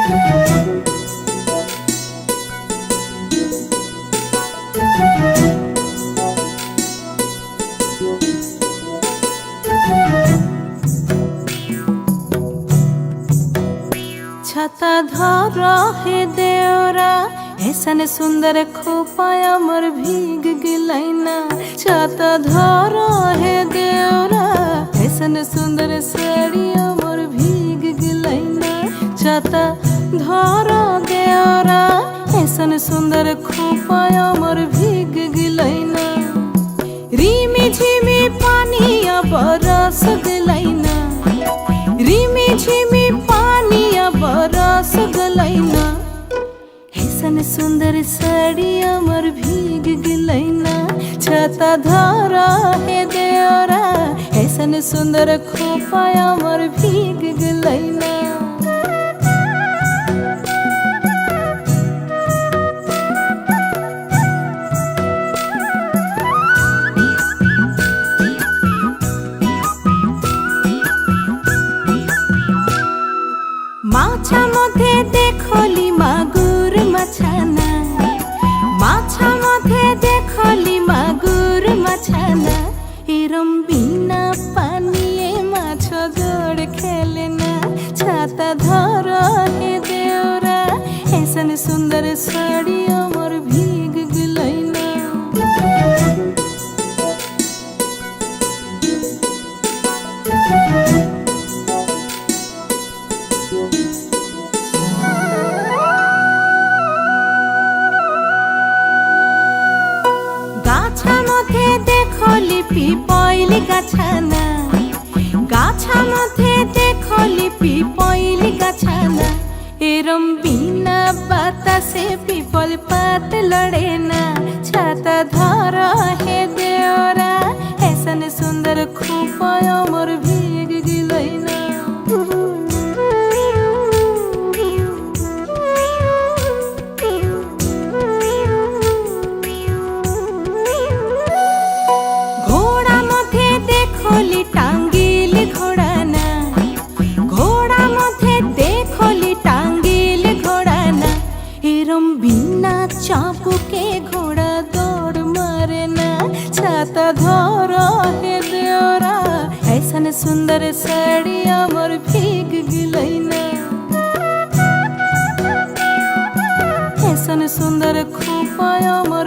छाता धर हे देवरा ऐसन सुंदर खोपाया मोर भीग गिलैना। छाता धर हे देवरा ऐसन सुंदर साड़िया मोर भीग गिलैना। छाता धर देवरा ऐसन सुंदर खोपाया मोर भीग गिलैना। रिमी झिमी पानिया बरस गिलैना। रिमी झिमी पानिया बरस गलैना। ऐसन सुंदर साड़िया मोर भीग गिलैना। छाता धरा हे देवरा ऐसन सुंदर खोपाया मोर भीग गिलैना। माछा मधे देखली मागुर माछाना। माछा मधे देखली मागुर माछाना। एरम बिना पानिए माछ जोड़ खेलना। छाता धर हे देवरा ऐसन सुंदर साड़िया मोर भीग गिलैना। गाछा मधे देखली पिपैली गाछाना। गाछा मधे देखली पिपैली गाछाना। एरम बिना बातासे पिपल पात लड़ेना। छाता धर हे देवरा ऐसन सुंदर खोपाया मोर भीग गिलैना। घोड़ा मधे देखली टांगिल घोड़ाना। घोड़ा मधे देखली टांगिल घोड़ाना। एरम बिना चापू के घोड़ा दौड़ मारेना। छाता धर हे देवरा ऐसन सुंदर साड़िया मोर भीग गिलैना। ऐसन सुंदर खोपाया मोर